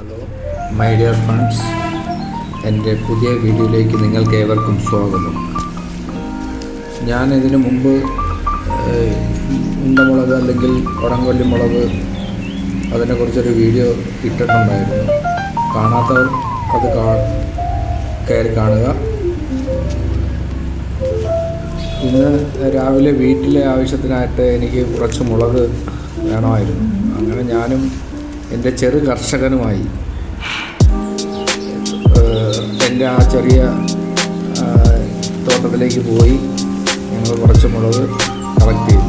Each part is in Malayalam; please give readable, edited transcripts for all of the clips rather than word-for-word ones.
ഹലോ മൈ ഡിയർ ഫ്രണ്ട്സ്, എൻ്റെ പുതിയ വീഡിയോയിലേക്ക് നിങ്ങൾക്ക് ഏവർക്കും സ്വാഗതം. ഞാൻ ഇതിനു മുമ്പ് ഉണ്ടമുളക് അല്ലെങ്കിൽ കൊടംകൊല്ലി മുളക് അതിനെക്കുറിച്ചൊരു വീഡിയോ ഇട്ടിട്ടുണ്ടായിരുന്നു. കാണാത്തവർ അത് കയറി കാണുക. ഇന്ന് രാവിലെ വീട്ടിലെ ആവശ്യത്തിനായിട്ട് എനിക്ക് കുറച്ച് മുളക് വേണമായിരുന്നു. അങ്ങനെ ഞാനും എൻ്റെ ചെറു കർഷകനുമായി എൻ്റെ ആ ചെറിയ തോട്ടത്തിലേക്ക് പോയി ഞങ്ങൾ കുറച്ച് മുളക് കളക്ട് ചെയ്തു.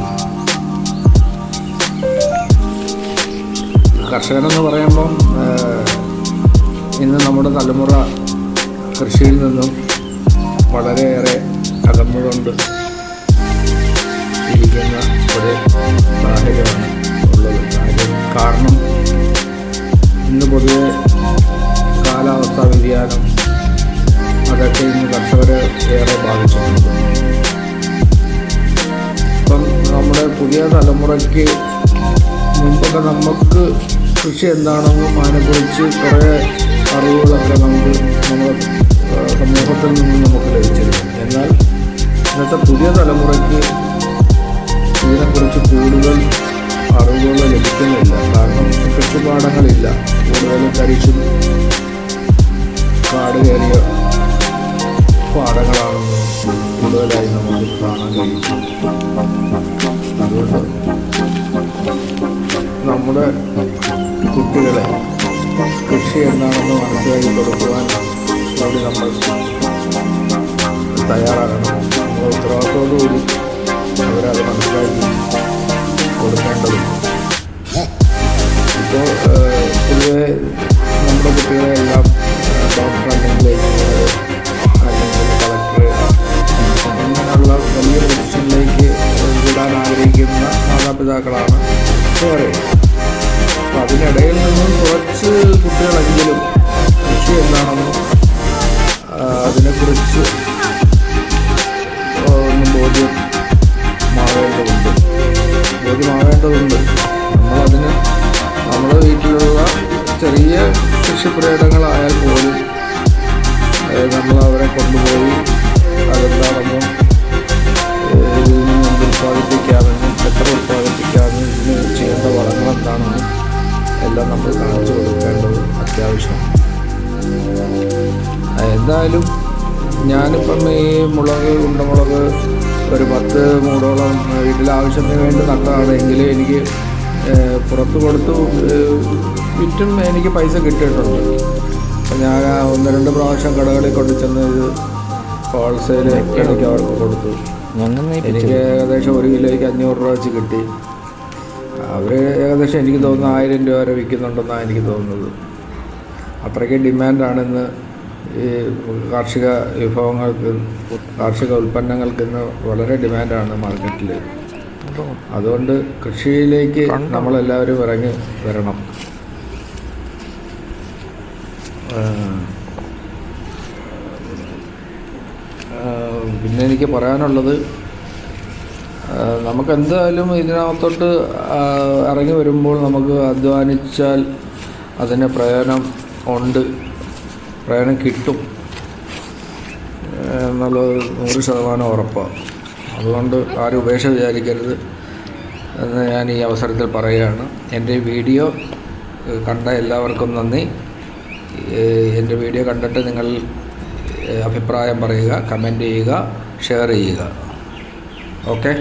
കർഷകനെന്ന് പറയുമ്പം ഇന്ന് നമ്മുടെ തലമുറ കൃഷിയിൽ നിന്നും വളരെയേറെ അകന്നുകൊണ്ട് ഇരിക്കുന്ന ഒരു സാഹചര്യമാണ് ഉള്ളത്. കാരണം ഇന്ന് പൊതുവെ കാലാവസ്ഥാ വ്യതിയാനം അതൊക്കെ ഇന്ന് കർഷകരെ ഏറെ ബാധിച്ചിട്ടുണ്ട്. ഇപ്പം നമ്മുടെ പുതിയ തലമുറയ്ക്ക് മുമ്പൊക്കെ നമുക്ക് കൃഷി എന്താണെന്നും അതിനെക്കുറിച്ച് കുറേ അറിവുകളൊക്കെ നമ്മുടെ സമൂഹത്തിൽ നിന്നും നമുക്ക് ലഭിച്ചിരുന്നു. എന്നാൽ ഇന്നത്തെ പുതിയ തലമുറയ്ക്ക് ഇതിനെക്കുറിച്ച് കൂടുതൽ അറിവുകൾ ലഭിക്കുന്നില്ല. കാരണം കൃഷിപ്പാടങ്ങളില്ല. കൂടുതലും തരിശും കാട് കയറിയ പാടങ്ങളാണെന്ന് കൂടുതലായി നമുക്ക് കാണാൻ കഴിയും. അതുകൊണ്ട് നമ്മുടെ കുട്ടികളെ കൃഷി എന്താണെന്ന് മനസ്സിലാക്കി കൊടുക്കുവാൻ വേണ്ടി നമ്മൾ തയ്യാറാകണം. നമ്മുടെ ഉത്തരവാദിത്തോടുകൂടി അവരത് മനസ്സിലാക്കി കൊടുക്കേണ്ടതുണ്ട്. ഇപ്പോൾ പൊതുവെ നമ്മുടെ കുട്ടികളെ എല്ലാം ഡോക്ടർ അല്ലെങ്കിൽ കളക്ടർ അങ്ങനെയുള്ള വലിയ പൊസിഷനിലേക്ക് വിടാൻ ആഗ്രഹിക്കുന്ന മാതാപിതാക്കളാണ് ഏറെ. അപ്പം അതിനിടയിൽ നിന്നും കുറച്ച് കുട്ടികളെങ്കിലും കൃഷി എന്താണെന്നും അതിനെക്കുറിച്ച് ഒന്ന് ബോധ്യമാവേണ്ടതുണ്ട്. നമ്മളതിന് നമ്മുടെ വീട്ടിലുള്ള ചെറിയ കൃഷിപ്പുരയിടങ്ങളായാൽ പോലും നമ്മൾ അവരെ കൊണ്ടുപോയി അതെന്താണെന്നും ഇതിൽ നിന്ന് എന്ത് ഉൽപ്പാദിപ്പിക്കാമെന്നും എത്ര ഉൽപ്പാദിപ്പിക്കാമെന്നും ഇതിന് ചെയ്യേണ്ട വളങ്ങൾ എന്താണെന്നും എല്ലാം നമ്മൾ കാണിച്ചു കൊടുക്കേണ്ടത് അത്യാവശ്യമാണ്. എന്തായാലും ഞാനിപ്പം ഈ ഉണ്ടമുളക് ഒരു 10 മൂടോളം വീട്ടിലെ ആവശ്യത്തിന് വേണ്ടി നട്ടതാണെങ്കിൽ എനിക്ക് പുറത്ത് കൊടുത്തു വിറ്റും എനിക്ക് പൈസ കിട്ടിയിട്ടുണ്ട്. അപ്പം ഞാൻ 1-2 പ്രാവശ്യം കടകളിൽ കൊണ്ടുചെന്ന് ഇത് ഹോൾസെയിൽ എനിക്ക് അവർക്ക് കൊടുത്തു. എനിക്ക് ഏകദേശം 1 കിലോയ്ക്ക് 500 രൂപ വെച്ച് കിട്ടി. അവർ ഏകദേശം എനിക്ക് തോന്നുന്നു 1000 രൂപ വരെ വിൽക്കുന്നുണ്ടെന്നാണ് എനിക്ക് തോന്നുന്നത്. അത്രയ്ക്ക് ഡിമാൻഡാണിന്ന് ഈ കാർഷിക വിഭവങ്ങൾക്ക്, കാർഷിക ഉൽപ്പന്നങ്ങൾക്ക് ഇന്ന് വളരെ ഡിമാൻഡാണ് മാർക്കറ്റിൽ. അതുകൊണ്ട് കൃഷിയിലേക്ക് നമ്മളെല്ലാവരും ഇറങ്ങി വരണം. പിന്നെ എനിക്ക് പറയാനുള്ളത്, നമുക്കെന്തായാലും ഇതിനകത്തോട്ട് ഇറങ്ങി വരുമ്പോൾ നമുക്ക് അധ്വാനിച്ചാൽ അതിന് പ്രയോജനം ഉണ്ട്, പ്രയോജനം കിട്ടും എന്നുള്ളത് 100% ഉറപ്പാണ്. അതുകൊണ്ട് ആരും ഉപേക്ഷ വിചാരിക്കരുത് എന്ന് ഞാൻ ഈ അവസരത്തിൽ പറയുകയാണ്. എൻ്റെ വീഡിയോ കണ്ട എല്ലാവർക്കും നന്ദി. എൻ്റെ വീഡിയോ കണ്ടിട്ട് നിങ്ങൾ അഭിപ്രായം പറയുക, കമൻറ്റ് ചെയ്യുക, ഷെയർ ചെയ്യുക. ഓക്കെ.